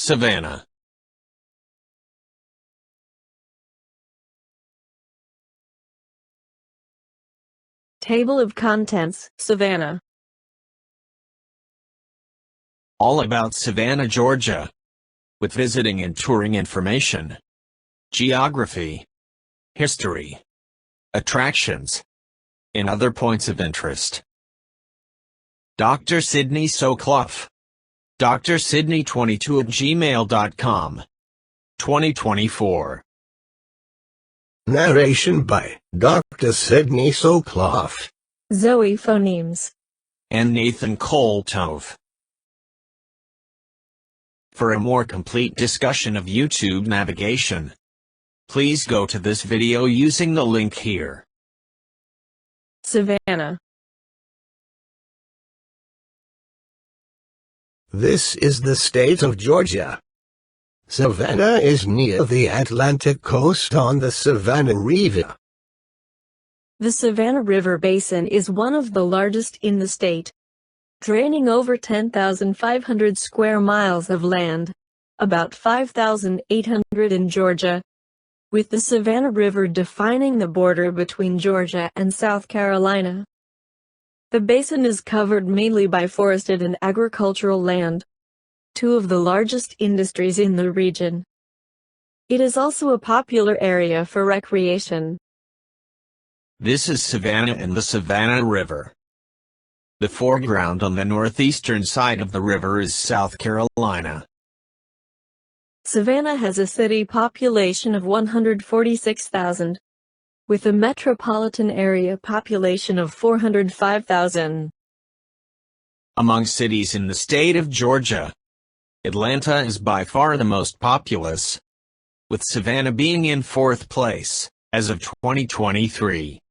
Savannah. Table of Contents, Savannah. All about Savannah, Georgia. With visiting and touring information. Geography. History. Attractions. And other points of interest. Dr. Sydney Soclof. drsydney22@gmail.com. 2024. Narration by Dr. Sydney Soclof, Zoe Phonemes, and Nathan Koltove. For a more complete discussion of YouTube navigation, please go to this video using the link here. Savannah. This is the state of Georgia. Savannah is near the Atlantic coast on the Savannah River. The Savannah River Basin is one of the largest in the state, draining over 10,500 square miles of land, about 5,800 in Georgia, with the Savannah River defining the border between Georgia and South Carolina. The basin is covered mainly by forested and agricultural land, two of the largest industries in the region. It is also a popular area for recreation. This is Savannah and the Savannah River. The foreground on the northeastern side of the river is South Carolina. Savannah has a city population of 146,000, with a metropolitan area population of 405,000. Among cities in the state of Georgia, Atlanta is by far the most populous, with Savannah being in fourth place, as of 2023.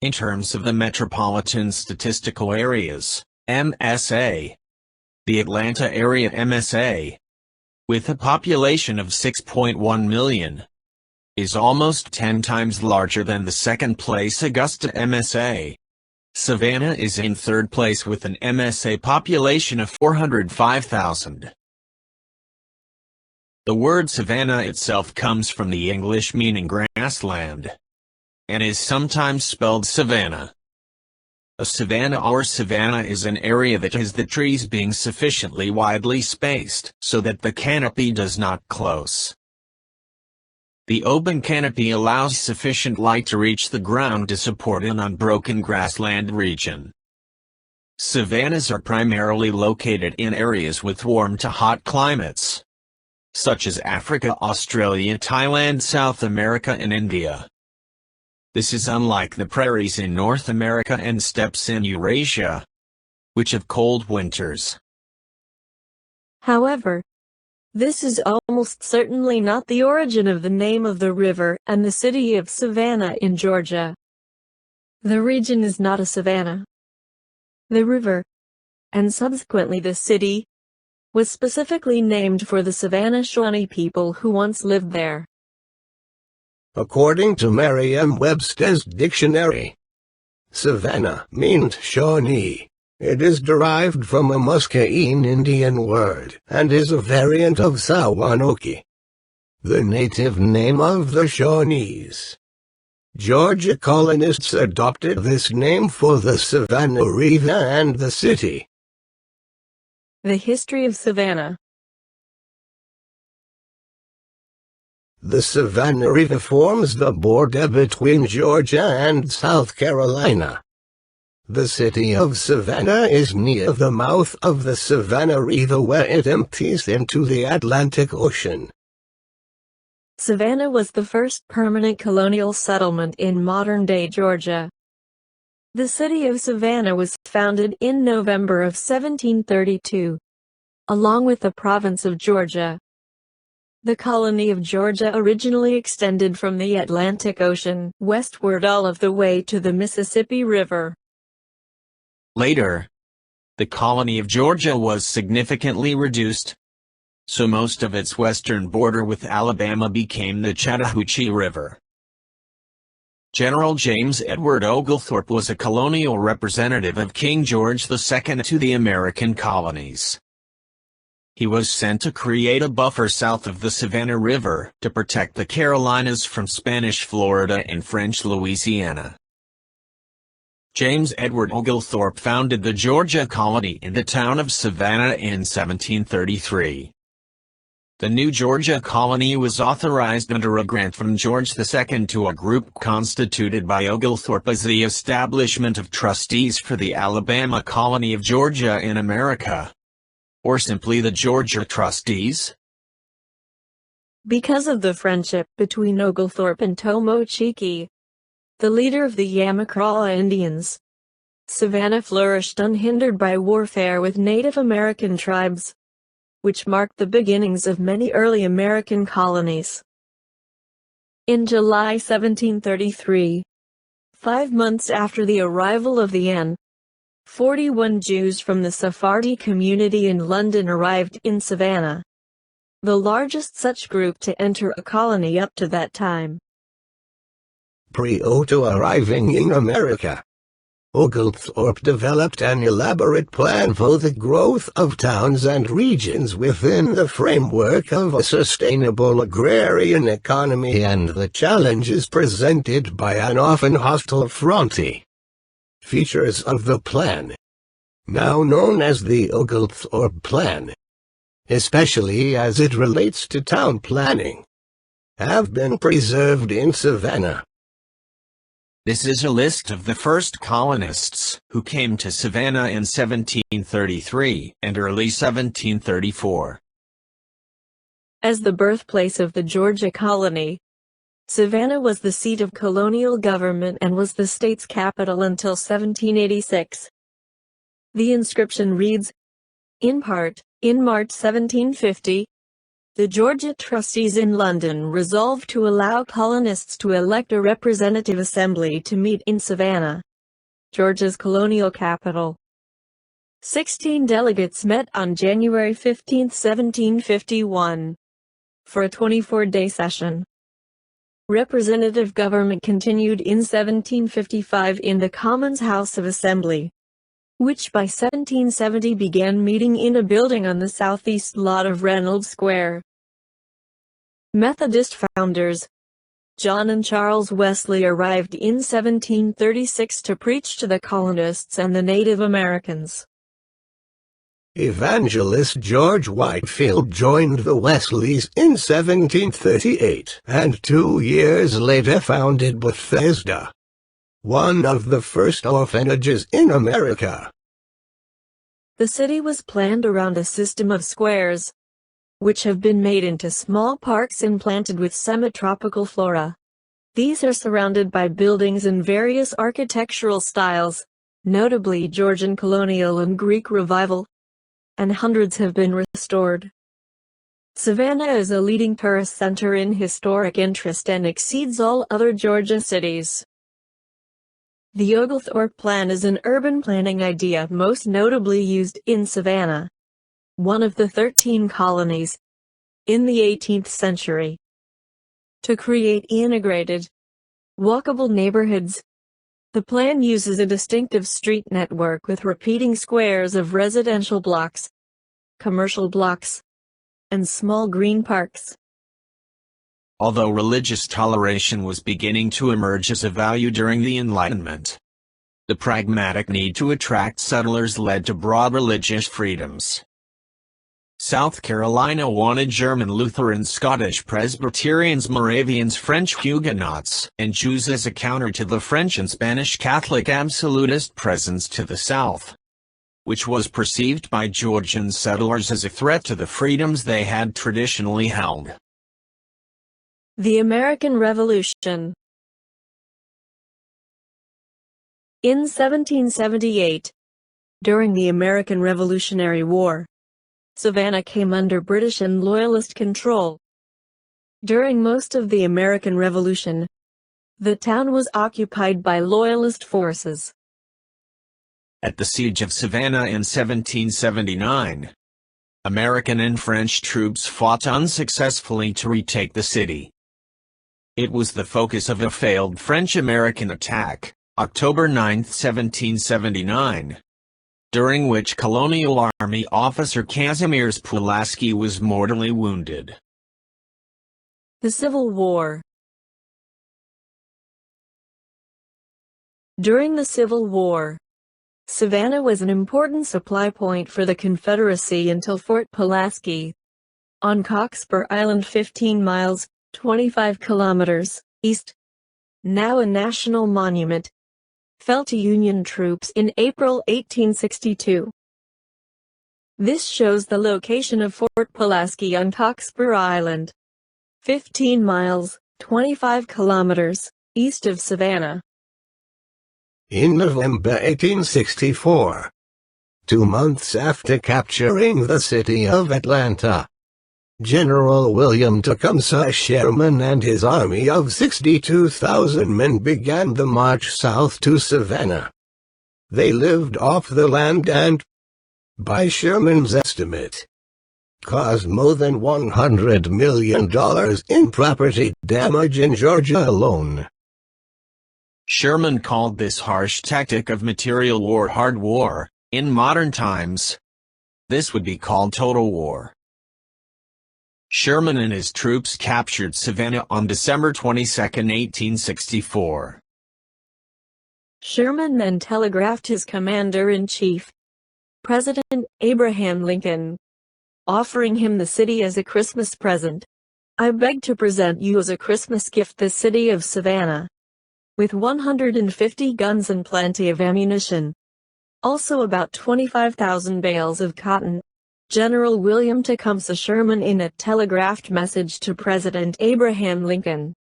In terms of the Metropolitan Statistical Areas, MSA, the Atlanta area MSA, with a population of 6.1 million, is almost 10 times larger than the second-place Augusta MSA. Savannah is in third place with an MSA population of 405,000. The word Savannah itself comes from the English meaning grassland, and is sometimes spelled Savannah. A savanna or savanna is an area that has the trees being sufficiently widely spaced so that the canopy does not close. The open canopy allows sufficient light to reach the ground to support an unbroken grassland region. Savannas are primarily located in areas with warm to hot climates, such as Africa, Australia, Thailand, South America, and India. This is unlike the prairies in North America and steppes in Eurasia, which have cold winters. However, this is almost certainly not the origin of the name of the river and the city of Savannah in Georgia. The region is not a savanna. The river, and subsequently the city, was specifically named for the Savannah Shawnee people who once lived there. According to Merriam-Webster's dictionary, Savannah means Shawnee. It is derived from a Muscatine Indian word and is a variant of Sawanoki, the native name of the Shawnees. Georgia colonists adopted this name for the Savannah River and the city. The history of Savannah. The Savannah River forms the border between Georgia and South Carolina. The city of Savannah is near the mouth of the Savannah River where it empties into the Atlantic Ocean. Savannah was the first permanent colonial settlement in modern-day Georgia. The city of Savannah was founded in November of 1732, along with the province of Georgia. The colony of Georgia originally extended from the Atlantic Ocean westward all of the way to the Mississippi River. Later, the colony of Georgia was significantly reduced, so most of its western border with Alabama became the Chattahoochee River. General James Edward Oglethorpe was a colonial representative of King George II to the American colonies. He was sent to create a buffer south of the Savannah River to protect the Carolinas from Spanish Florida and French Louisiana. James Edward Oglethorpe founded the Georgia colony in the town of Savannah in 1733. The new Georgia colony was authorized under a grant from George II to a group constituted by Oglethorpe as the establishment of trustees for the Alabama colony of Georgia in America, or simply the Georgia Trustees. Because of the friendship between Oglethorpe and Tomochiqui, the leader of the Yamacraw Indians, Savannah flourished unhindered by warfare with Native American tribes, which marked the beginnings of many early American colonies. In July 1733, 5 months after the arrival of the N, 41 Jews from the Sephardi community in London arrived in Savannah, the largest such group to enter a colony up to that time. Prior to arriving in America, Oglethorpe developed an elaborate plan for the growth of towns and regions within the framework of a sustainable agrarian economy and the challenges presented by an often hostile frontier. Features of the plan, now known as the Oglethorpe Plan, especially as it relates to town planning, have been preserved in Savannah. This is a list of the first colonists who came to Savannah in 1733 and early 1734. As the birthplace of the Georgia colony, Savannah was the seat of colonial government and was the state's capital until 1786. The inscription reads, in part, in March 1750, the Georgia trustees in London resolved to allow colonists to elect a representative assembly to meet in Savannah, Georgia's colonial capital. 16 delegates met on January 15, 1751, for a 24-day session. Representative government continued in 1755 in the Commons House of Assembly, which by 1770 began meeting in a building on the southeast lot of Reynolds Square. Methodist founders, John and Charles Wesley, arrived in 1736 to preach to the colonists and the Native Americans. Evangelist George Whitefield joined the Wesleys in 1738 and 2 years later founded Bethesda, one of the first orphanages in America. The city was planned around a system of squares, which have been made into small parks and planted with semi-tropical flora. These are surrounded by buildings in various architectural styles, notably Georgian colonial and Greek revival, and hundreds have been restored. Savannah is a leading tourist center in historic interest and exceeds all other Georgia cities. The Oglethorpe Plan is an urban planning idea most notably used in Savannah, one of the 13 colonies, in the 18th century, to create integrated, walkable neighborhoods. The plan uses a distinctive street network with repeating squares of residential blocks, commercial blocks, and small green parks. Although religious toleration was beginning to emerge as a value during the Enlightenment, the pragmatic need to attract settlers led to broad religious freedoms. South Carolina wanted German Lutherans, Scottish Presbyterians, Moravians, French Huguenots, and Jews as a counter to the French and Spanish Catholic absolutist presence to the south, which was perceived by Georgian settlers as a threat to the freedoms they had traditionally held. The American Revolution. In 1778, during the American Revolutionary War, Savannah came under British and Loyalist control. During most of the American Revolution, the town was occupied by Loyalist forces. At the Siege of Savannah in 1779, American and French troops fought unsuccessfully to retake the city. It was the focus of a failed French-American attack, October 9, 1779, during which Colonial Army officer Kazimierz Pulaski was mortally wounded. The Civil War. During the Civil War, Savannah was an important supply point for the Confederacy until Fort Pulaski, on Cockspur Island 15 miles, 25 kilometers, east, now a national monument, fell to Union troops in April 1862. This shows the location of Fort Pulaski on Cockspur Island, 15 miles, 25 kilometers, east of Savannah. In November 1864, 2 months after capturing the city of Atlanta, General William Tecumseh Sherman and his army of 62,000 men began the march south to Savannah. They lived off the land and, by Sherman's estimate, caused more than $100 million in property damage in Georgia alone. Sherman called this harsh tactic of material war hard war. In modern times, this would be called total war. Sherman and his troops captured Savannah on December 22, 1864. Sherman then telegraphed his commander-in-chief, President Abraham Lincoln, offering him the city as a Christmas present. "I beg to present you as a Christmas gift the city of Savannah, with 150 guns and plenty of ammunition. Also about 25,000 bales of cotton." General William Tecumseh Sherman in a telegraphed message to President Abraham Lincoln.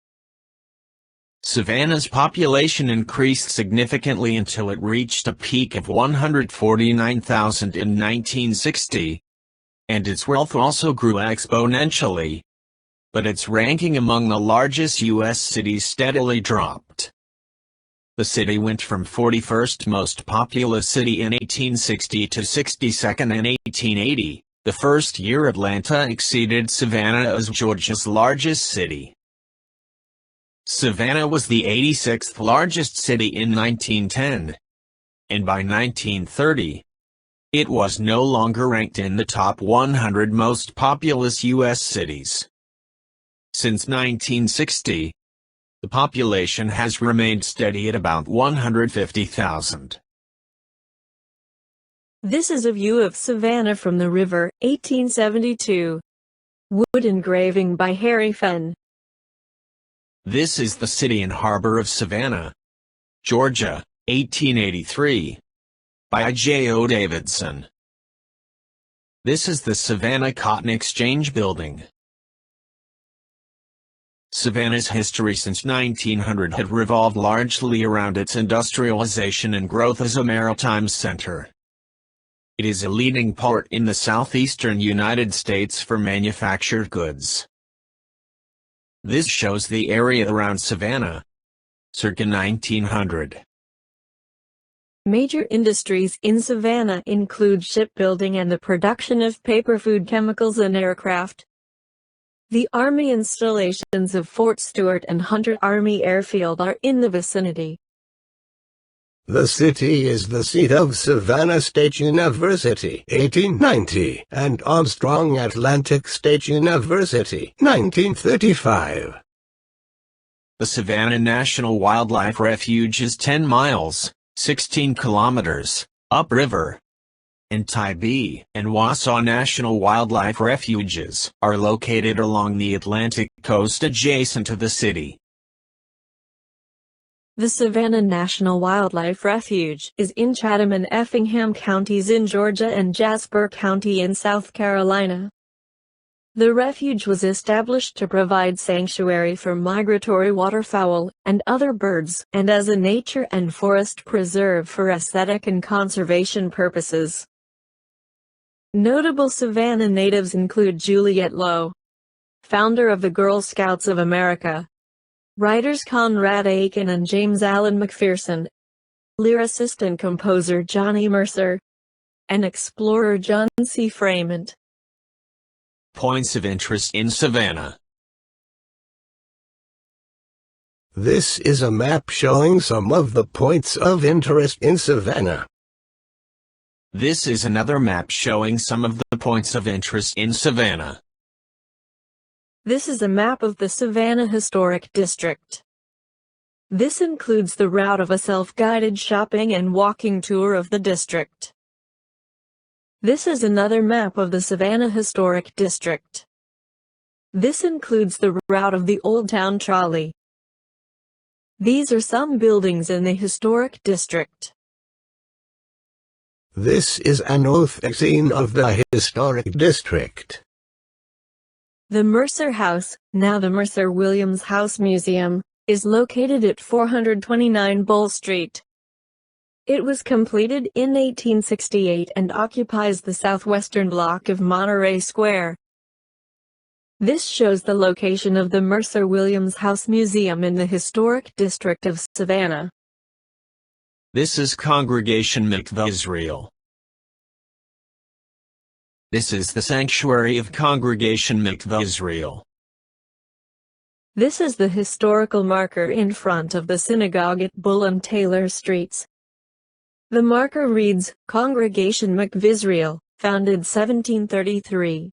Savannah's population increased significantly until it reached a peak of 149,000 in 1960, and its wealth also grew exponentially, but its ranking among the largest U.S. cities steadily dropped. The city went from 41st most populous city in 1860 to 62nd in 1880, the first year Atlanta exceeded Savannah as Georgia's largest city. Savannah was the 86th largest city in 1910, and by 1930, it was no longer ranked in the top 100 most populous U.S. cities. Since 1960, the population has remained steady at about 150,000. This is a view of Savannah from the river, 1872. Wood engraving by Harry Fenn. This is the city and harbor of Savannah, Georgia, 1883, by J.O. Davidson. This is the Savannah Cotton Exchange Building. Savannah's history since 1900 had revolved largely around its industrialization and growth as a maritime center. It is a leading port in the southeastern United States for manufactured goods. This shows the area around Savannah, circa 1900. Major industries in Savannah include shipbuilding and the production of paper, food, chemicals, and aircraft. The Army installations of Fort Stewart and Hunter Army Airfield are in the vicinity. The city is the seat of Savannah State University, 1890, and Armstrong Atlantic State University, 1935. The Savannah National Wildlife Refuge is 10 miles, 16 kilometers, upriver, and Tybee and Wausau National Wildlife Refuges are located along the Atlantic coast adjacent to the city. The Savannah National Wildlife Refuge is in Chatham and Effingham counties in Georgia and Jasper County in South Carolina. The refuge was established to provide sanctuary for migratory waterfowl and other birds, and as a nature and forest preserve for aesthetic and conservation purposes. Notable Savannah natives include Juliette Lowe, founder of the Girl Scouts of America, writers Conrad Aiken and James Allen McPherson, lyricist and composer Johnny Mercer, and explorer John C. Fremont. Points of interest in Savannah. This is a map showing some of the points of interest in Savannah. This is another map showing some of the points of interest in Savannah. This is a map of the Savannah Historic District. This includes the route of a self-guided shopping and walking tour of the district. This is another map of the Savannah Historic District. This includes the route of the Old Town Trolley. These are some buildings in the historic district. This is an authentic scene of the historic district. The Mercer House, now the Mercer Williams House Museum, is located at 429 Bull Street. It was completed in 1868 and occupies the southwestern block of Monterey Square. This shows the location of the Mercer Williams House Museum in the historic district of Savannah. This is Congregation Mikveh, Israel. This is the sanctuary of Congregation Mikveh, Israel. This is the historical marker in front of the synagogue at Bull and Taylor Streets. The marker reads, Congregation Mikveh Israel, founded 1733.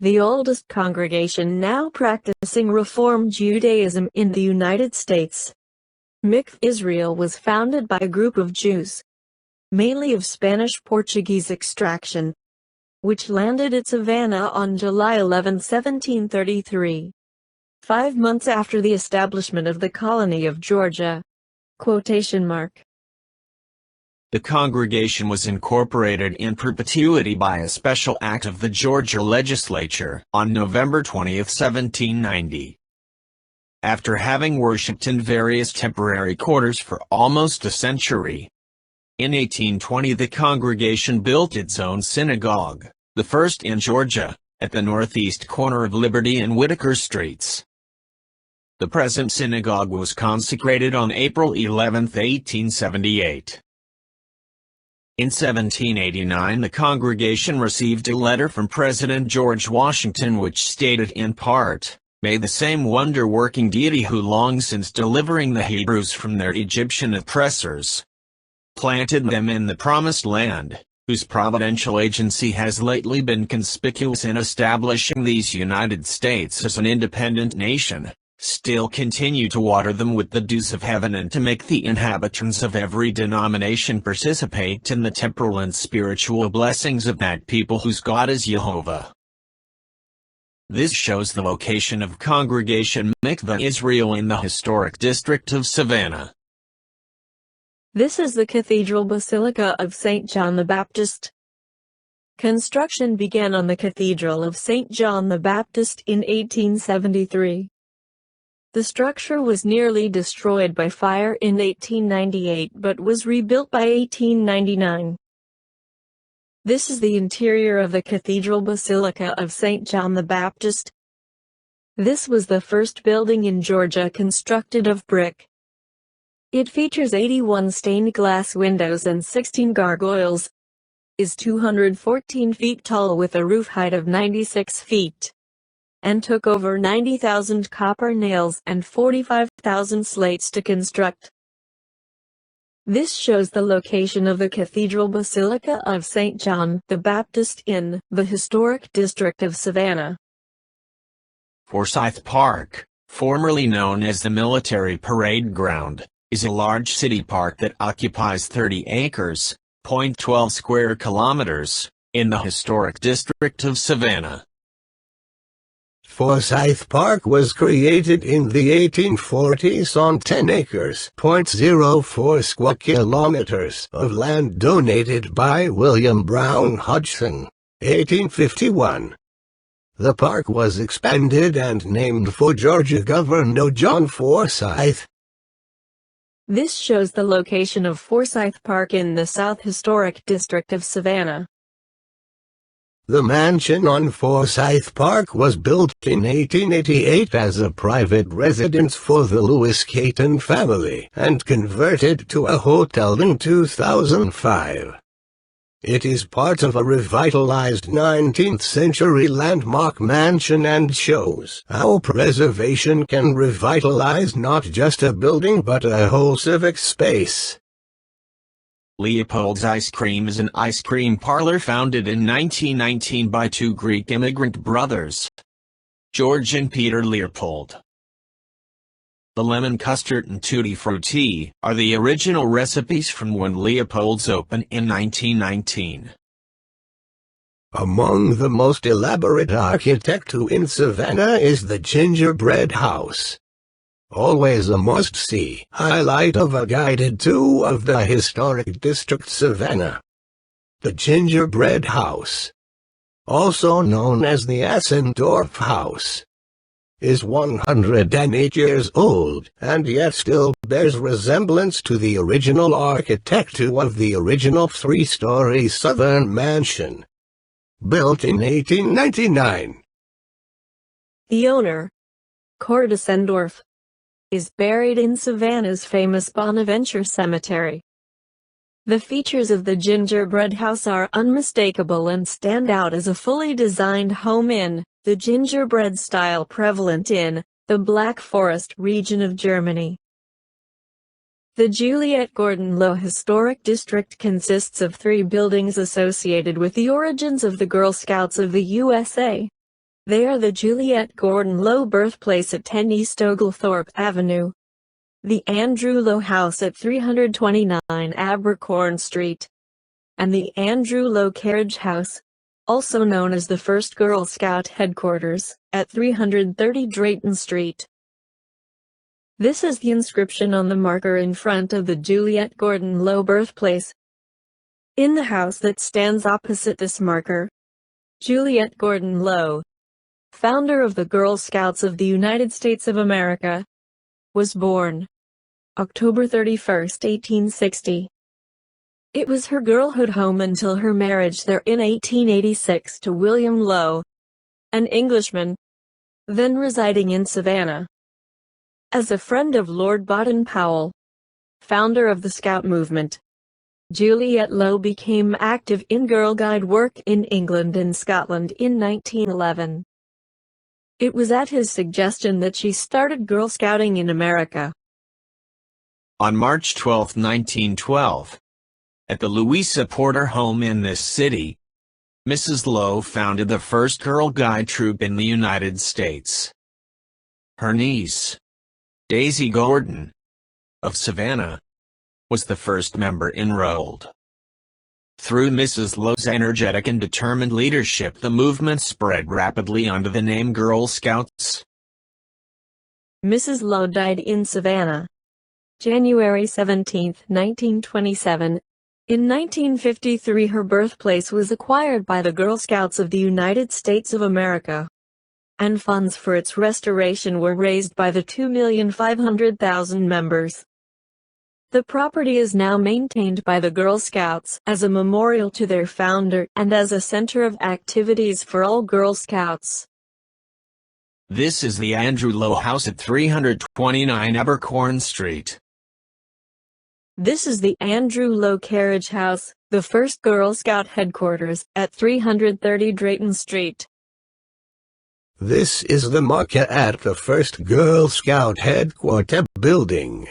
The oldest congregation now practicing Reform Judaism in the United States. Mikveh Israel was founded by a group of Jews, mainly of Spanish-Portuguese extraction, which landed at Savannah on July 11, 1733, 5 months after the establishment of the colony of Georgia. Quotation mark. The congregation was incorporated in perpetuity by a special act of the Georgia legislature on November 20, 1790. After having worshipped in various temporary quarters for almost a century, in 1820 the congregation built its own synagogue, the first in Georgia, at the northeast corner of Liberty and Whitaker Streets. The present synagogue was consecrated on April 11, 1878. In 1789 the congregation received a letter from President George Washington which stated in part, "May the same wonder-working deity who long since delivering the Hebrews from their Egyptian oppressors, planted them in the Promised Land, whose providential agency has lately been conspicuous in establishing these United States as an independent nation, still continue to water them with the dews of heaven and to make the inhabitants of every denomination participate in the temporal and spiritual blessings of that people whose God is Jehovah." This shows the location of Congregation Mikveh Israel in the historic district of Savannah. This is the Cathedral Basilica of St. John the Baptist. Construction began on the Cathedral of St. John the Baptist in 1873. The structure was nearly destroyed by fire in 1898 but was rebuilt by 1899. This is the interior of the Cathedral Basilica of St. John the Baptist. This was the first building in Georgia constructed of brick. It features 81 stained glass windows and 16 gargoyles, is 214 feet tall with a roof height of 96 feet, and took over 90,000 copper nails and 45,000 slates to construct. This shows the location of the Cathedral Basilica of St. John the Baptist in the historic district of Savannah. Forsyth Park, formerly known as the Military Parade Ground, is a large city park that occupies 30 acres, .12 square kilometers, in the historic district of Savannah. Forsyth Park was created in the 1840s on 10 acres, .04 square kilometers of land donated by William Brown Hodgson, 1851. The park was expanded and named for Georgia Governor John Forsyth. This shows the location of Forsyth Park in the South Historic District of Savannah. The mansion on Forsyth Park was built in 1888 as a private residence for the Lewis Caton family and converted to a hotel in 2005. It is part of a revitalized 19th-century landmark mansion and shows how preservation can revitalize not just a building but a whole civic space. Leopold's Ice Cream is an ice cream parlor founded in 1919 by two Greek immigrant brothers, George and Peter Leopold. The lemon custard and tutti frutti are the original recipes from when Leopold's opened in 1919. Among the most elaborate architecture in Savannah is the gingerbread house. Always a must-see highlight of a guided tour of the historic district Savannah. The gingerbread house, also known as the Assendorf House, is 108 years old and yet still bears resemblance to the original architecture of the original three-story Southern mansion, built in 1899. The owner, Kurt Assendorf, is buried in Savannah's famous Bonaventure Cemetery. The features of the gingerbread house are unmistakable and stand out as a fully designed home in the gingerbread style prevalent in the Black Forest region of Germany. The Juliette Gordon-Low Historic District consists of 3 buildings associated with the origins of the Girl Scouts of the USA. They are the Juliette Gordon-Low birthplace at 10 East Oglethorpe Avenue, the Andrew Low House at 329 Abercorn Street, and the Andrew Low Carriage House, also known as the first Girl Scout headquarters, at 330 Drayton Street. This is the inscription on the marker in front of the Juliette Gordon-Low birthplace. In the house that stands opposite this marker, Juliette Gordon-Low, founder of the Girl Scouts of the United States of America, was born October 31, 1860. It was her girlhood home until her marriage there in 1886 to William Lowe, an Englishman, then residing in Savannah. As a friend of Lord Baden-Powell, founder of the Scout movement, Juliette Lowe became active in Girl Guide work in England and Scotland in 1911. It was at his suggestion that she started Girl Scouting in America. On March 12, 1912, at the Louisa Porter home in this city, Mrs. Lowe founded the first Girl Guide troop in the United States. Her niece, Daisy Gordon, of Savannah, was the first member enrolled. Through Mrs. Lowe's energetic and determined leadership, the movement spread rapidly under the name Girl Scouts. Mrs. Lowe died in Savannah, January 17, 1927. In 1953, her birthplace was acquired by the Girl Scouts of the United States of America, and funds for its restoration were raised by the 2,500,000 members. The property is now maintained by the Girl Scouts as a memorial to their founder and as a center of activities for all Girl Scouts. This is the Andrew Lowe House at 329 Abercorn Street. This is the Andrew Lowe Carriage House, the first Girl Scout headquarters, at 330 Drayton Street. This is the marker at the first Girl Scout headquarters building.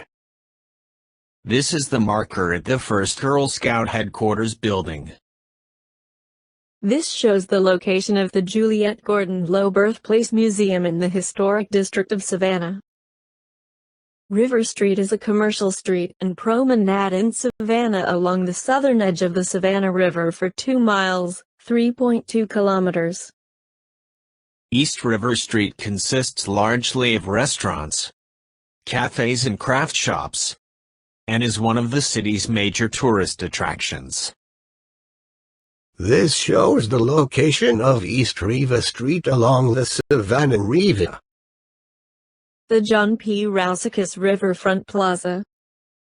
This is the marker at the first Girl Scout headquarters building. This shows the location of the Juliette Gordon-Low Birthplace Museum in the historic district of Savannah. River Street is a commercial street and promenade in Savannah along the southern edge of the Savannah River for 2 miles, 3.2 kilometers. East River Street consists largely of restaurants, cafes and craft shops, and is one of the city's major tourist attractions. This shows the location of East River Street along the Savannah River. The John P. Rousicus Riverfront Plaza,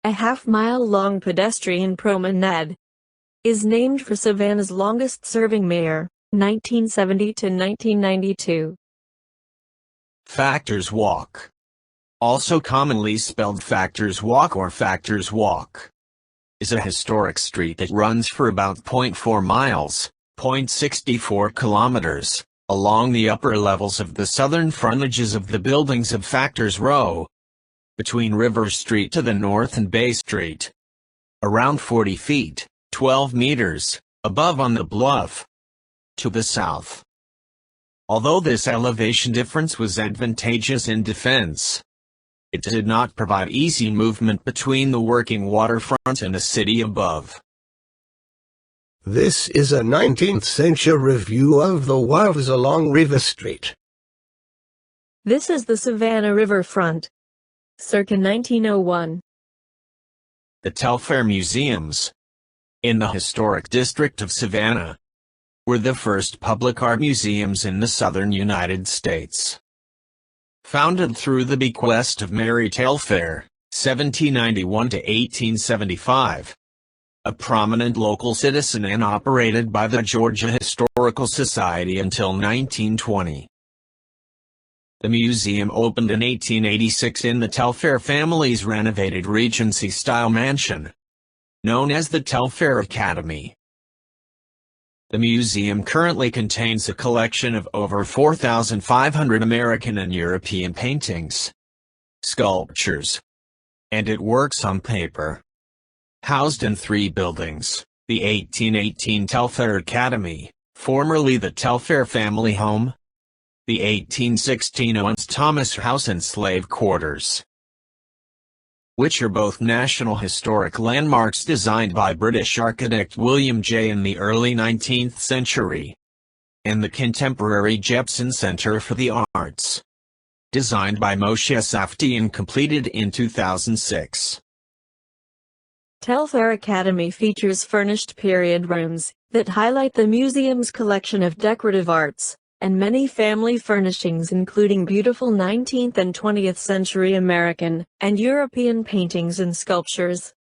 a half-mile-long pedestrian promenade, is named for Savannah's longest-serving mayor, 1970 to 1992. Factors Walk, also commonly spelled Factors Walk or Factors Walk, is a historic street that runs for about 0.4 miles, 0.64 kilometers, along the upper levels of the southern frontages of the buildings of Factors Row, between River Street to the north and Bay Street. around 40 feet, 12 meters, above on the bluff to the south. Although this elevation difference was advantageous in defense, it did not provide easy movement between the working waterfront and the city above. This is a 19th century view of the wharves along River Street. This is the Savannah riverfront, circa 1901. The Telfair Museums, in the historic district of Savannah, were the first public art museums in the southern United States. Founded through the bequest of Mary Telfair, 1791 to 1875, a prominent local citizen, and operated by the Georgia Historical Society until 1920. The museum opened in 1886 in the Telfair family's renovated Regency-style mansion, known as the Telfair Academy. The museum currently contains a collection of over 4,500 American and European paintings, sculptures, and artworks on paper. Housed in 3 buildings, the 1818 Telfair Academy, formerly the Telfair Family Home, the 1816 Owens Thomas House and Slave Quarters, which are both National Historic Landmarks designed by British architect William J. in the early 19th century, and the contemporary Jepson Center for the Arts, designed by Moshe Safdie and completed in 2006. Telfair Academy features furnished period rooms that highlight the museum's collection of decorative arts, and many family furnishings including beautiful 19th and 20th century American and European paintings and sculptures.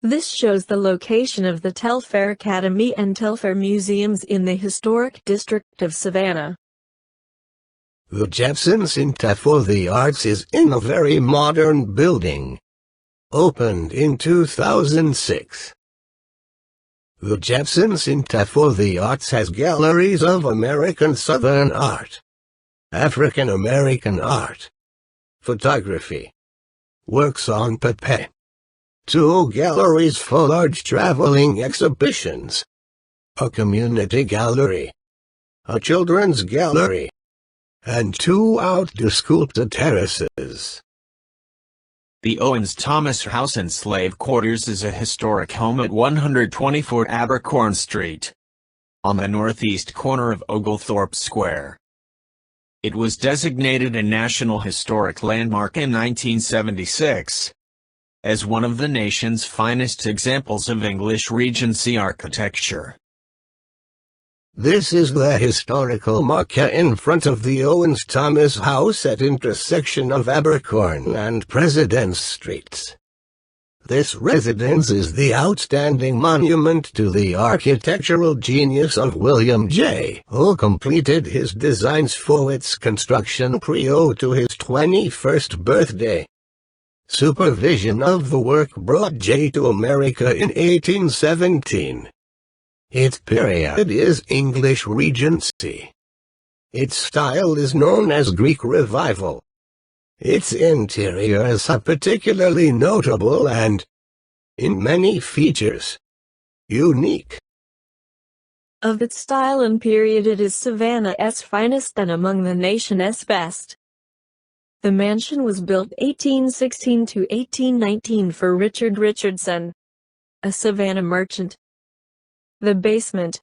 This shows the location of the Telfair Academy and Telfair Museums in the historic district of Savannah. The Jepson Center for the Arts is in a very modern building, opened in 2006. The Jepson Center for the Arts has galleries of American Southern art, African American art, photography, works on paper, 2 galleries for large traveling exhibitions, a community gallery, a children's gallery, and 2 outdoor sculpted terraces. The Owens Thomas House and Slave Quarters is a historic home at 124 Abercorn Street, on the northeast corner of Oglethorpe Square. It was designated a National Historic Landmark in 1976, as one of the nation's finest examples of English Regency architecture. This is the historical marker in front of the Owens Thomas House at intersection of Abercorn and President's Streets. This residence is the outstanding monument to the architectural genius of William J., who completed his designs for its construction prior to his 21st birthday. Supervision of the work brought J. to America in 1817. Its period is English Regency. Its style is known as Greek Revival. Its interiors are particularly notable and, in many features, unique. Of its style and period, it is Savannah's finest and among the nation's best. The mansion was built 1816 to 1819 for Richard Richardson, a Savannah merchant. The basement,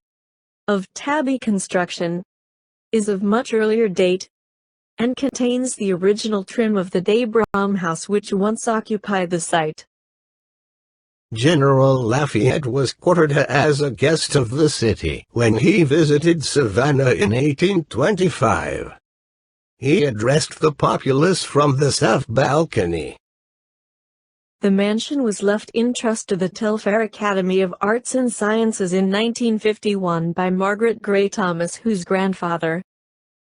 of tabby construction, is of much earlier date, and contains the original trim of the Daybraham House which once occupied the site. General Lafayette was quartered as a guest of the city when he visited Savannah in 1825. He addressed the populace from the south balcony. The mansion was left in trust to the Telfair Academy of Arts and Sciences in 1951 by Margaret Gray Thomas, whose grandfather,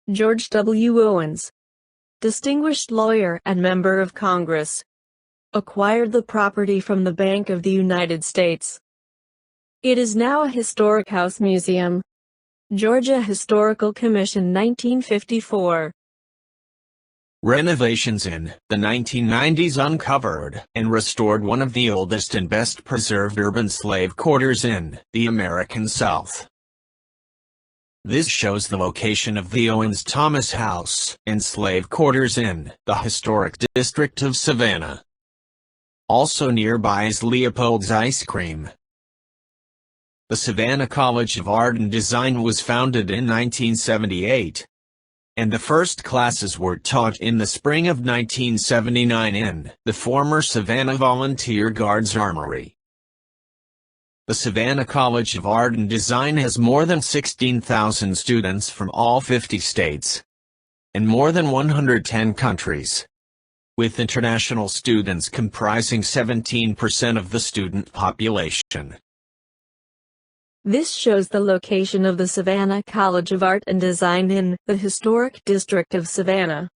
George W. Owens, distinguished lawyer and member of Congress, acquired the property from the Bank of the United States. It is now a historic house museum. Georgia Historical Commission, 1954. Renovations in the 1990s uncovered and restored one of the oldest and best preserved urban slave quarters in the American South. This shows the location of the Owens Thomas House and slave quarters in the historic district of Savannah. Also nearby is Leopold's Ice Cream. The Savannah College of Art and Design was founded in 1978. And the first classes were taught in the spring of 1979 in the former Savannah Volunteer Guards Armory. The Savannah College of Art and Design has more than 16,000 students from all 50 states and more than 110 countries, with international students comprising 17% of the student population. This shows the location of the Savannah College of Art and Design in the historic district of Savannah.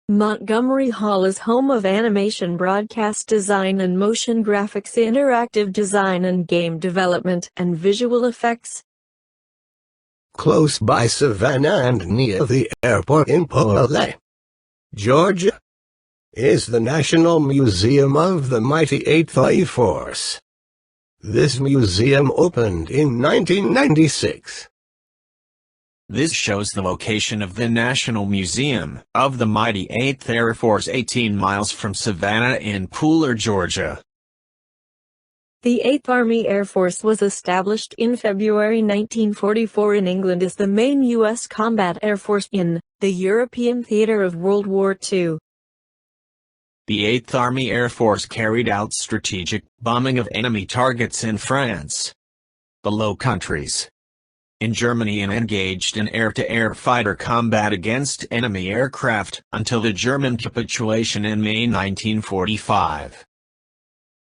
Montgomery Hall is home of animation, broadcast design and motion graphics, interactive design and game development and visual effects. Close by Savannah and near the airport in Pulaski, Georgia, is the National Museum of the Mighty Eighth Air Force. This museum opened in 1996. This shows the location of the National Museum of the Mighty 8th Air Force 18 miles from Savannah in Pooler, Georgia. The 8th Army Air Force was established in February 1944 in England as the main U.S. combat air force in the European theater of World War II. The 8th Army Air Force carried out strategic bombing of enemy targets in France, the Low Countries, in Germany, and engaged in air-to-air fighter combat against enemy aircraft until the German capitulation in May 1945.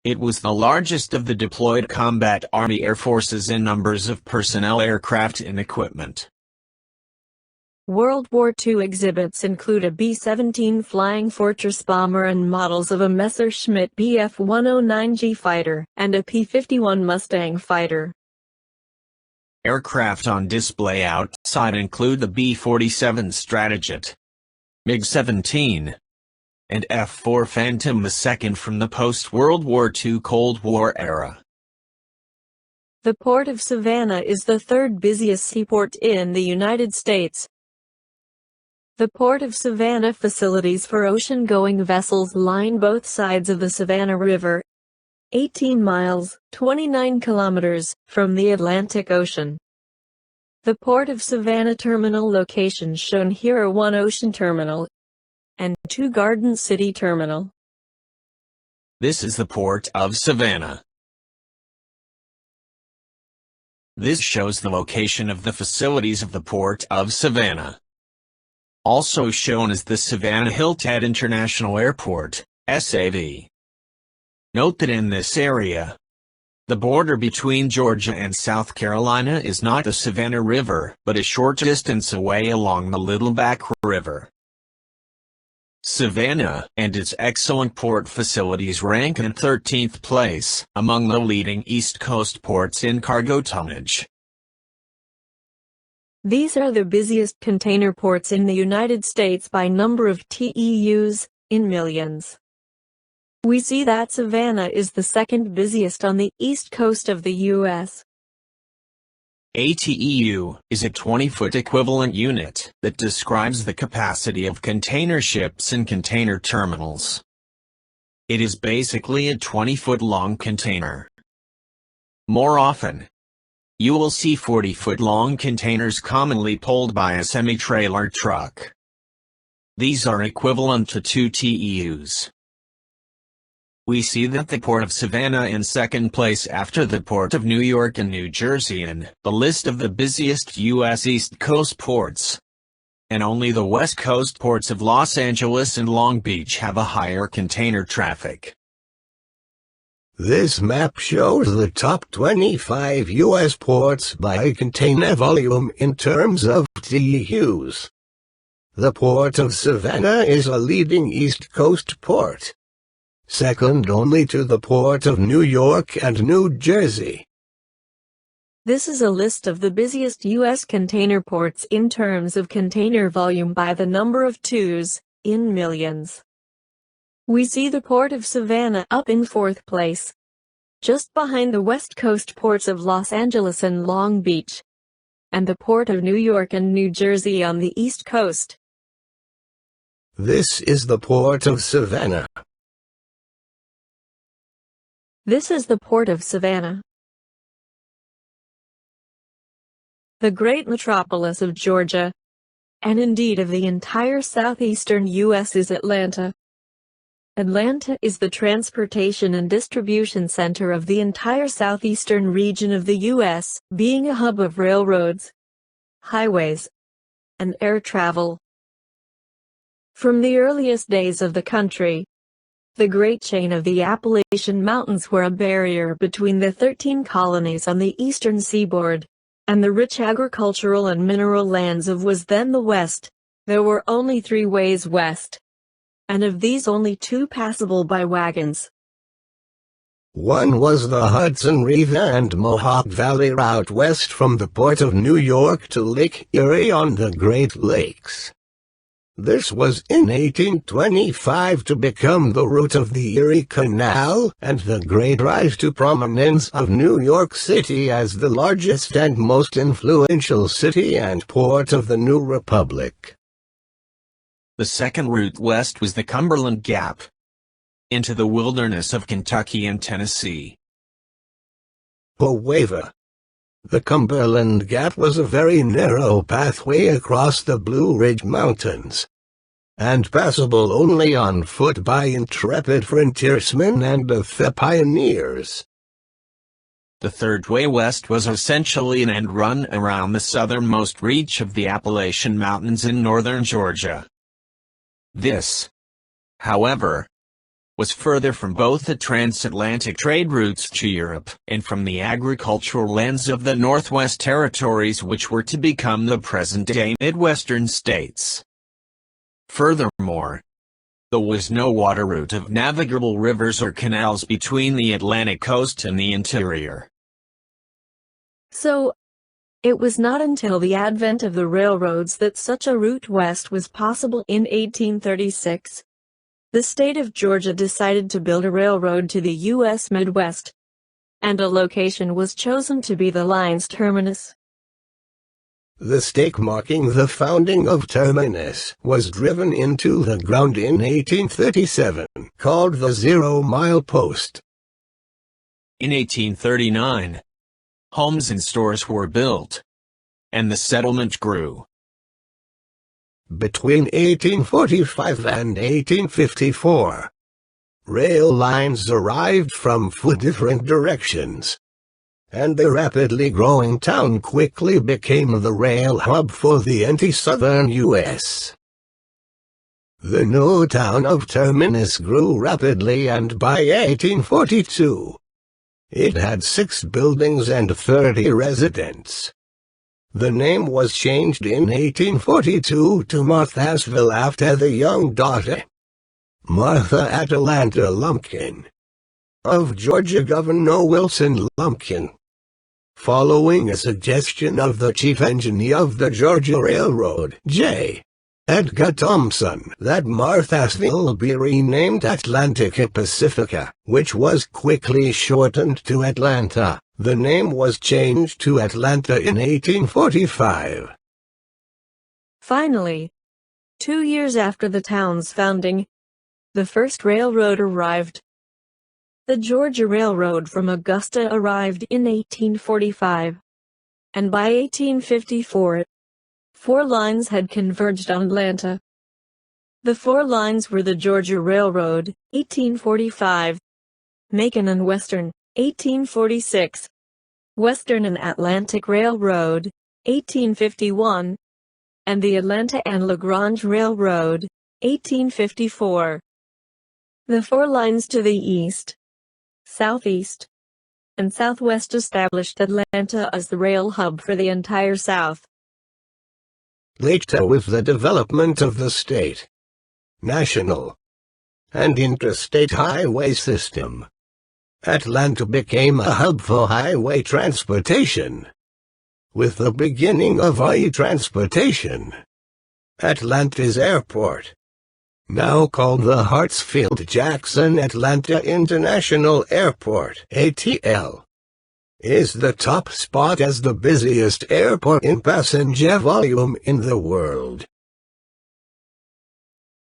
It was the largest of the deployed combat Army air forces in numbers of personnel, aircraft, and equipment. World War II exhibits include a B-17 Flying Fortress bomber and models of a Messerschmitt Bf-109G fighter and a P-51 Mustang fighter. Aircraft on display outside include the B-47 Stratojet, MiG-17, and F-4 Phantom II from the post-World War II Cold War era. The Port of Savannah is the third busiest seaport in the United States. The Port of Savannah facilities for ocean-going vessels line both sides of the Savannah River, 18 miles, 29 kilometers, from the Atlantic Ocean. The Port of Savannah terminal locations shown here are one Ocean Terminal and two Garden City Terminal. This is the Port of Savannah. This shows the location of the facilities of the Port of Savannah. Also shown is the Savannah Hilltad International Airport, SAV. Note that in this area, the border between Georgia and South Carolina is not the Savannah River, but a short distance away along the Little Back River. Savannah and its excellent port facilities rank in 13th place among the leading East Coast ports in cargo tonnage. These are the busiest container ports in the United States by number of TEUs, in millions. We see that Savannah is the second busiest on the east coast of the U.S. A TEU is a 20-foot equivalent unit that describes the capacity of container ships and container terminals. It is basically a 20-foot-long container. More often, you will see 40-foot-long containers commonly pulled by a semi-trailer truck. These are equivalent to 2 TEUs. We see that the Port of Savannah in second place after the Port of New York and New Jersey in the list of the busiest U.S. East Coast ports. And only the West Coast ports of Los Angeles and Long Beach have a higher container traffic. This map shows the top 25 U.S. ports by container volume in terms of TEUs. The Port of Savannah is a leading East Coast port, second only to the Port of New York and New Jersey. This is a list of the busiest U.S. container ports in terms of container volume by the number of twos, in millions. We see the port of Savannah up in fourth place, just behind the west coast ports of Los Angeles and Long Beach, and the port of New York and New Jersey on the east coast. This is the port of Savannah. This is the port of Savannah. The great metropolis of Georgia, and indeed of the entire southeastern U.S., is Atlanta. Atlanta is the transportation and distribution center of the entire southeastern region of the U.S., being a hub of railroads, highways, and air travel. From the earliest days of the country, the great chain of the Appalachian Mountains were a barrier between the 13 colonies on the eastern seaboard and the rich agricultural and mineral lands of was then the West. There were only 3 ways west, and of these only 2 passable by wagons. One was the Hudson River and Mohawk Valley route west from the port of New York to Lake Erie on the Great Lakes. This was in 1825 to become the route of the Erie Canal and the great rise to prominence of New York City as the largest and most influential city and port of the new republic. The second route west was the Cumberland Gap, into the wilderness of Kentucky and Tennessee. However, the Cumberland Gap was a very narrow pathway across the Blue Ridge Mountains, and passable only on foot by intrepid frontiersmen and the pioneers. The third way west was essentially an end run around the southernmost reach of the Appalachian Mountains in northern Georgia. This, however, was further from both the transatlantic trade routes to Europe and from the agricultural lands of the Northwest Territories, which were to become the present-day Midwestern states. Furthermore, there was no water route of navigable rivers or canals between the Atlantic coast and the interior. So, it was not until the advent of the railroads that such a route west was possible in 1836. The state of Georgia decided to build a railroad to the U.S. Midwest, and a location was chosen to be the line's terminus. The stake marking the founding of Terminus was driven into the ground in 1837, called the 0-mile post. In 1839, homes and stores were built, and the settlement grew. Between 1845 and 1854, rail lines arrived from 4 different directions, and the rapidly growing town quickly became the rail hub for the anti-southern U.S. The new town of Terminus grew rapidly, and by 1842, it had 6 buildings and 30 residents. The name was changed in 1842 to Marthasville after the young daughter, Martha Atalanta Lumpkin, of Georgia Governor Wilson Lumpkin, following a suggestion of the chief engineer of the Georgia Railroad, J. Edgar Thompson, that Marthasville be renamed Atlantica Pacifica, which was quickly shortened to Atlanta. The name was changed to Atlanta in 1845. Finally, 2 years after the town's founding, the first railroad arrived. The Georgia Railroad from Augusta arrived in 1845, and by 1854, 4 lines had converged on Atlanta. The 4 lines were the Georgia Railroad, 1845, Macon and Western, 1846, Western and Atlantic Railroad, 1851, and the Atlanta and LaGrange Railroad, 1854. The 4 lines to the east, southeast, and southwest established Atlanta as the rail hub for the entire South. Later, with the development of the state, national, and interstate highway system, Atlanta became a hub for highway transportation. With the beginning of IE transportation, Atlanta's airport, now called the Hartsfield-Jackson Atlanta International Airport (ATL), is the top spot as the busiest airport in passenger volume in the world.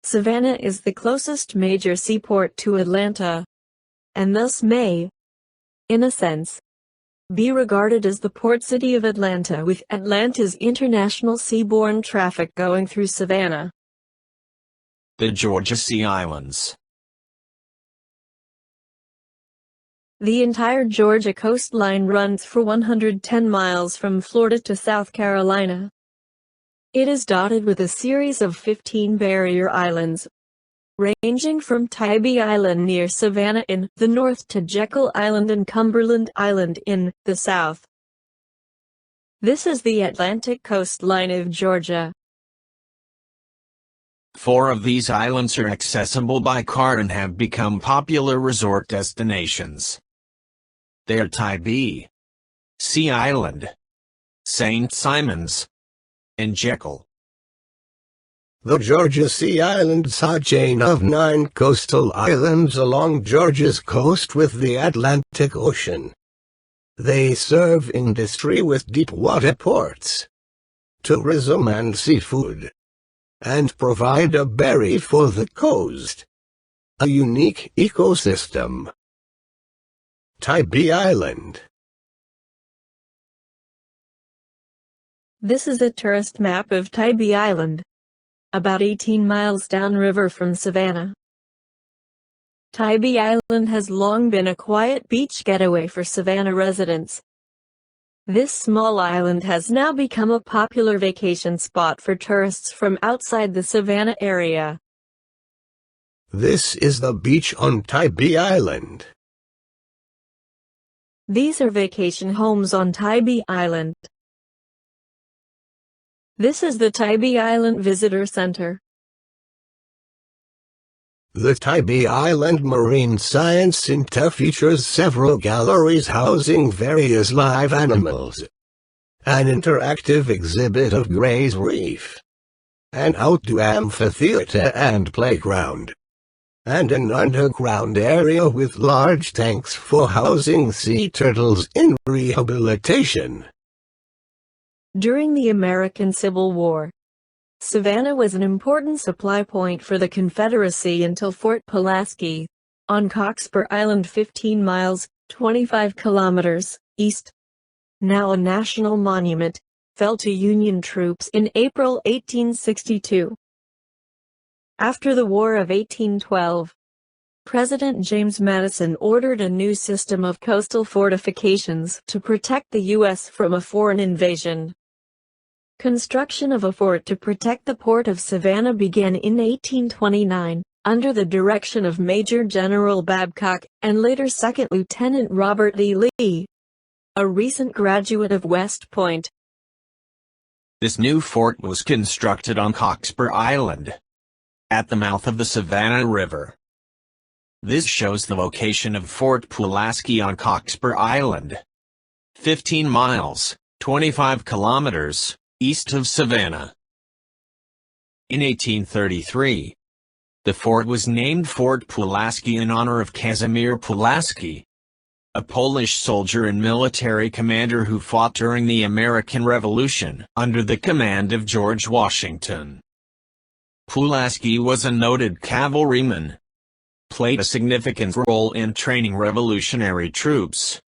Savannah is the closest major seaport to Atlanta, and thus may, in a sense, be regarded as the port city of Atlanta, with Atlanta's international seaborne traffic going through Savannah. The Georgia Sea Islands. The entire Georgia coastline runs for 110 miles from Florida to South Carolina. It is dotted with a series of 15 barrier islands, ranging from Tybee Island near Savannah in the north to Jekyll Island and Cumberland Island in the south. This is the Atlantic coastline of Georgia. 4 of these islands are accessible by car and have become popular resort destinations. They are Tybee, Sea Island, St. Simons, and Jekyll. The Georgia Sea Islands are a chain of 9 coastal islands along Georgia's coast with the Atlantic Ocean. They serve industry with deep-water ports, tourism and seafood, and provide a berry for the coast. A unique ecosystem. Tybee Island. This is a tourist map of Tybee Island, about 18 miles downriver from Savannah. Tybee Island has long been a quiet beach getaway for Savannah residents. This small island has now become a popular vacation spot for tourists from outside the Savannah area. This is the beach on Tybee Island. These are vacation homes on Tybee Island. This is the Tybee Island Visitor Center. The Tybee Island Marine Science Center features several galleries housing various live animals, an interactive exhibit of Gray's Reef, an outdoor amphitheater and playground, and an underground area with large tanks for housing sea turtles in rehabilitation. During the American Civil War, Savannah was an important supply point for the Confederacy until Fort Pulaski, on Cockspur Island 15 miles, 25 kilometers, east, now a national monument, fell to Union troops in April 1862. After the War of 1812, President James Madison ordered a new system of coastal fortifications to protect the U.S. from a foreign invasion. Construction of a fort to protect the port of Savannah began in 1829, under the direction of Major General Babcock, and later Second Lieutenant Robert E. Lee, a recent graduate of West Point. This new fort was constructed on Cockspur Island, at the mouth of the Savannah River. This shows the location of Fort Pulaski on Cockspur Island, 15 miles, 25 kilometers, east of Savannah. In 1833, the fort was named Fort Pulaski in honor of Casimir Pulaski, a Polish soldier and military commander who fought during the American Revolution under the command of George Washington. Pulaski was a noted cavalryman, played a significant role in training revolutionary troops,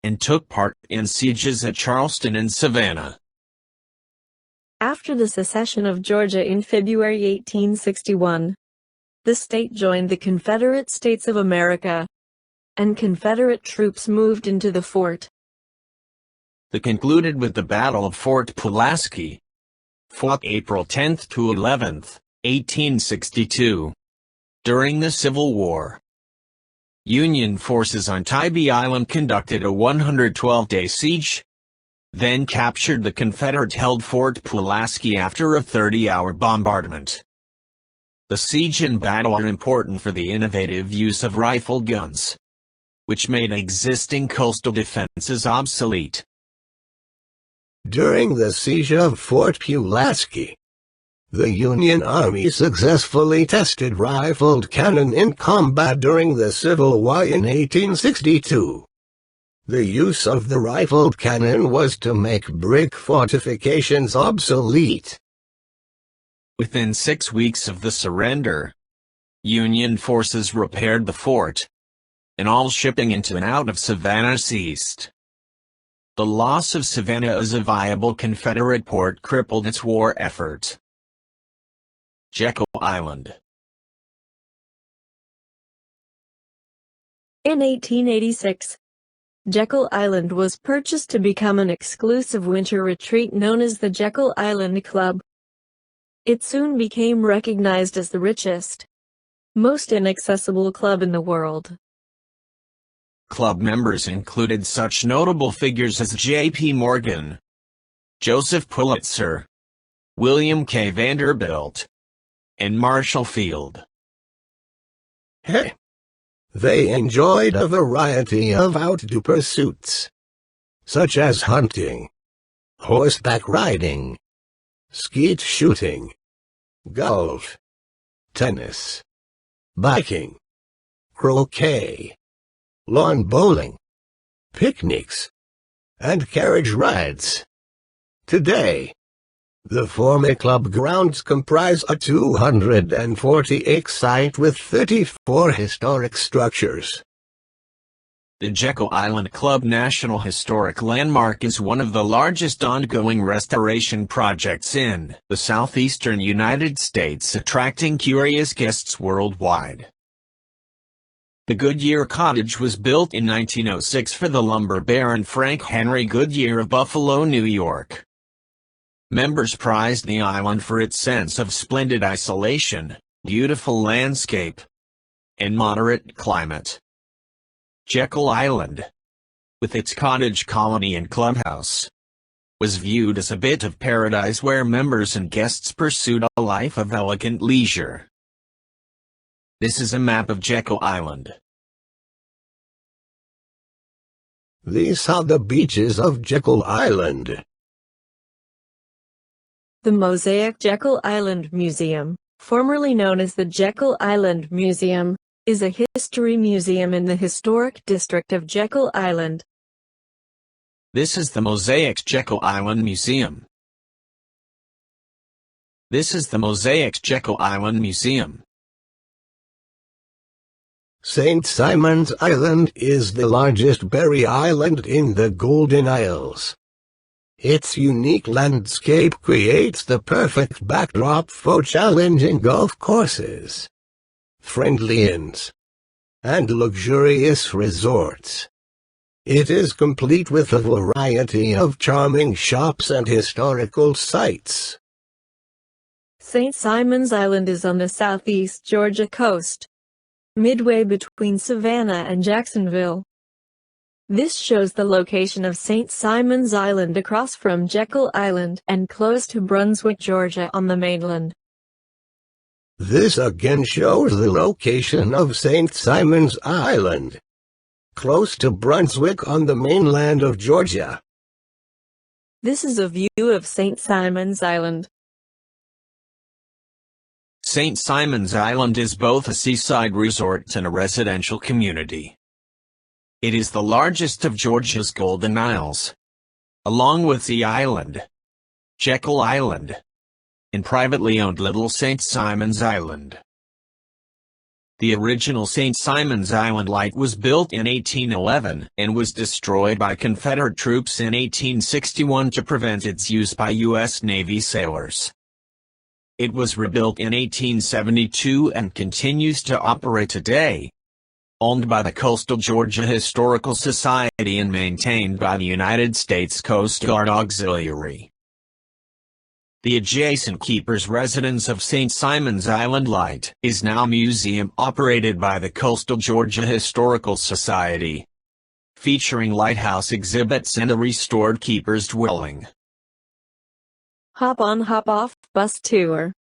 and took part in sieges at Charleston and Savannah. After the secession of Georgia in February 1861, the state joined the Confederate States of America, and Confederate troops moved into the fort. They concluded with the Battle of Fort Pulaski, fought April 10 to 11, 1862. During the Civil War, Union forces on Tybee Island conducted a 112-day siege, then captured the Confederate-held Fort Pulaski after a 30-hour bombardment. The siege and battle are important for the innovative use of rifle guns. which made existing coastal defenses obsolete. During the siege of Fort Pulaski, the Union Army successfully tested rifled cannon in combat during the Civil War in 1862. The use of the rifled cannon was to make brick fortifications obsolete. Within 6 weeks of the surrender, Union forces repaired the fort, and all shipping into and out of Savannah ceased. The loss of Savannah as a viable Confederate port crippled its war effort. Jekyll Island. In 1886, Jekyll Island was purchased to become an exclusive winter retreat known as the Jekyll Island Club. It soon became recognized as the richest, most inaccessible club in the world. Club members included such notable figures as J.P. Morgan, Joseph Pulitzer, William K. Vanderbilt, and Marshall Field. Hey! They enjoyed a variety of outdoor pursuits, such as hunting, horseback riding, skeet shooting, golf, tennis, biking, croquet, lawn bowling, picnics, and carriage rides. Today, the former club grounds comprise a 240-acre site with 34 historic structures. The Jekyll Island Club National Historic Landmark is one of the largest ongoing restoration projects in the southeastern United States, attracting curious guests worldwide. The Goodyear Cottage was built in 1906 for the lumber baron Frank Henry Goodyear of Buffalo, New York. Members prized the island for its sense of splendid isolation, beautiful landscape, and moderate climate. Jekyll Island, with its cottage colony and clubhouse, was viewed as a bit of paradise where members and guests pursued a life of elegant leisure. This is a map of Jekyll Island. These are the beaches of Jekyll Island. The Mosaic Jekyll Island Museum, formerly known as the Jekyll Island Museum, is a history museum in the historic district of Jekyll Island. This is the Mosaic Jekyll Island Museum. This is the Mosaic Jekyll Island Museum. St. Simon's Island is the largest berry island in the Golden Isles. Its unique landscape creates the perfect backdrop for challenging golf courses, friendly inns, and luxurious resorts. It is complete with a variety of charming shops and historical sites. St. Simon's Island is on the southeast Georgia coast, midway between Savannah and Jacksonville. This shows the location of St. Simon's Island across from Jekyll Island and close to Brunswick, Georgia on the mainland. This again shows the location of St. Simon's Island, close to Brunswick on the mainland of Georgia. This is a view of St. Simon's Island. St. Simon's Island is both a seaside resort and a residential community. It is the largest of Georgia's Golden Isles, along with the island, Jekyll Island, and privately owned Little St. Simon's Island. The original St. Simon's Island light was built in 1811 and was destroyed by Confederate troops in 1861 to prevent its use by U.S. Navy sailors. It was rebuilt in 1872 and continues to operate today, owned by the Coastal Georgia Historical Society and maintained by the United States Coast Guard Auxiliary. The adjacent keeper's residence of St. Simon's Island Light is now a museum operated by the Coastal Georgia Historical Society, featuring lighthouse exhibits and a restored keeper's dwelling. Hop on, hop off bus tour.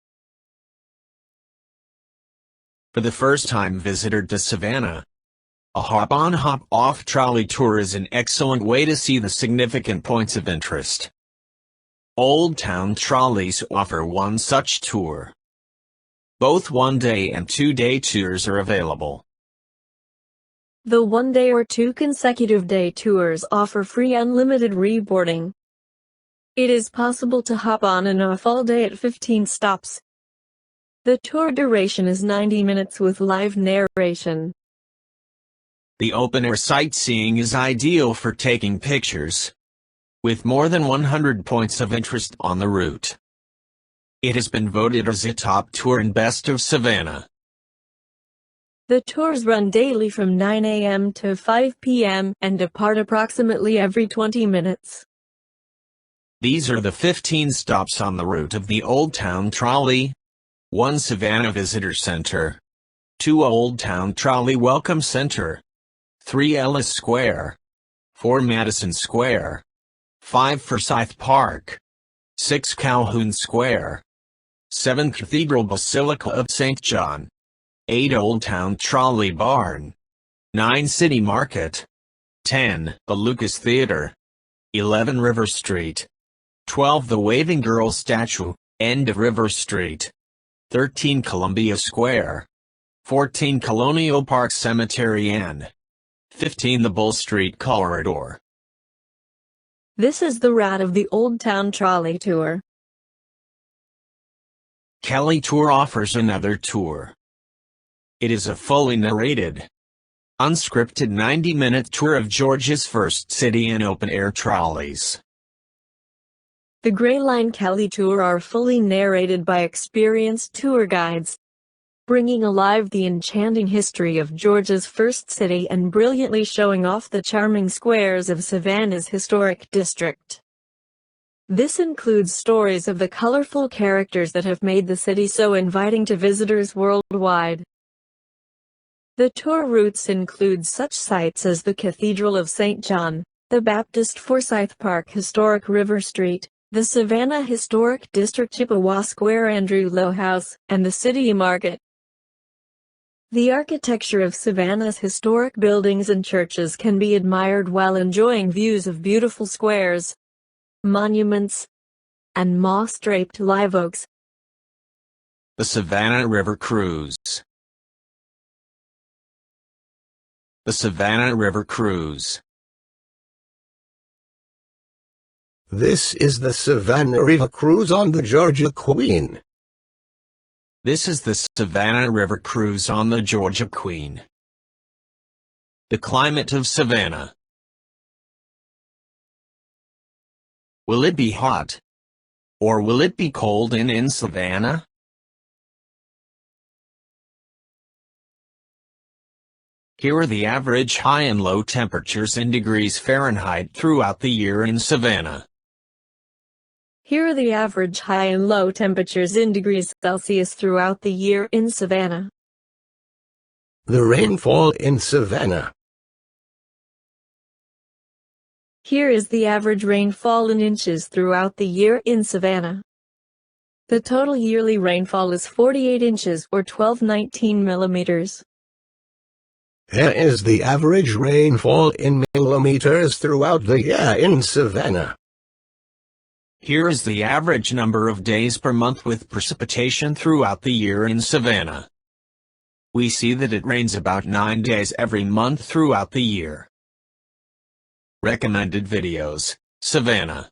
For the first-time visitor to Savannah, A hop-on hop-off trolley tour is an excellent way to see the significant points of interest. Old Town trolleys offer one such tour. Both one-day and two-day tours are available. The one-day or two consecutive day tours offer free unlimited reboarding. It is possible to hop on and off all day at 15 stops. The tour duration is 90 minutes with live narration. The open-air sightseeing is ideal for taking pictures, with more than 100 points of interest on the route. It has been voted as a top tour and best of Savannah. The tours run daily from 9 a.m. to 5 p.m. and depart approximately every 20 minutes. These are the 15 stops on the route of the Old Town Trolley: 1 Savannah Visitor Center, 2 Old Town Trolley Welcome Center, 3 Ellis Square, 4 Madison Square, 5 Forsyth Park, 6 Calhoun Square, 7 Cathedral Basilica of St. John, 8 Old Town Trolley Barn, 9 City Market, 10 the Lucas Theater, 11 River Street, 12 the Waving Girl Statue, end of River Street, 13 Columbia Square, 14 Colonial Park Cemetery and 15 the Bull Street Corridor. This is the route of the Old Town Trolley Tour. Kelly Tour offers another tour. It is a fully narrated, unscripted 90-minute tour of Georgia's first city in open-air trolleys. The Gray Line Kelly Tour are fully narrated by experienced tour guides, bringing alive the enchanting history of Georgia's first city and brilliantly showing off the charming squares of Savannah's historic district. This includes stories of the colorful characters that have made the city so inviting to visitors worldwide. The tour routes include such sites as the Cathedral of St. John, the Baptist Forsyth Park Historic River Street, the Savannah Historic District Chippewa Square Andrew Lowe House, and the City Market. The architecture of Savannah's historic buildings and churches can be admired while enjoying views of beautiful squares, monuments, and moss-draped live oaks. The Savannah River Cruise. The Savannah River Cruise. This is the Savannah River Cruise on the Georgia Queen. This is the Savannah River Cruise on the Georgia Queen. The climate of Savannah. Will it be hot? Or will it be cold in Savannah? Here are the average high and low temperatures in degrees Fahrenheit throughout the year in Savannah. Here are the average high and low temperatures in degrees Celsius throughout the year in Savannah. The rainfall in Savannah. Here is the average rainfall in inches throughout the year in Savannah. The total yearly rainfall is 48 inches or 1219 millimeters. Here is the average rainfall in millimeters throughout the year in Savannah. Here is the average number of days per month with precipitation throughout the year in Savannah. We see that it rains about 9 days every month throughout the year. Recommended videos, Savannah.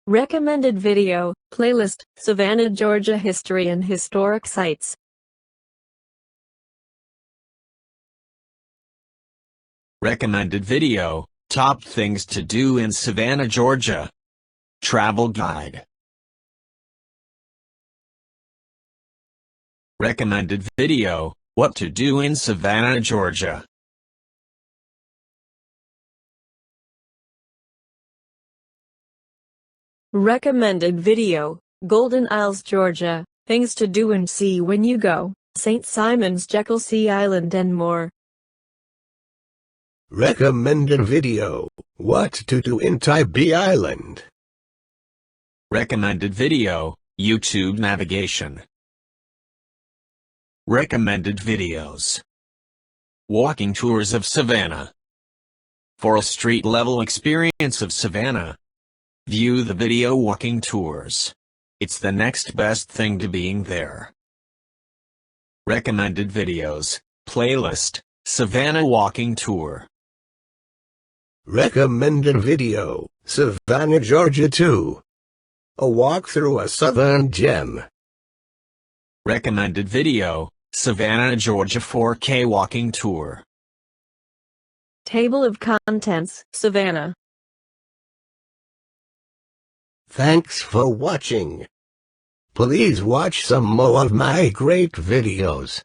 Recommended video, playlist, Savannah, Georgia History and Historic Sites. Recommended video, Top Things to Do in Savannah, Georgia. Travel Guide. Recommended video, What to Do in Savannah, Georgia. Recommended video, Golden Isles, Georgia, Things to Do and See when you go, St. Simon's, Jekyll Island and more. Recommended video, What to Do in Tybee Island. Recommended video, YouTube navigation. Recommended videos. Walking tours of Savannah. For a street-level experience of Savannah, view the video walking tours. It's the next best thing to being there. Recommended videos, playlist, Savannah walking tour. Recommended video, Savannah, Georgia 2. A walk through a southern gem. Recommended video, Savannah, Georgia 4K walking tour. Table of contents, Savannah. Thanks for watching. Please watch some more of my great videos.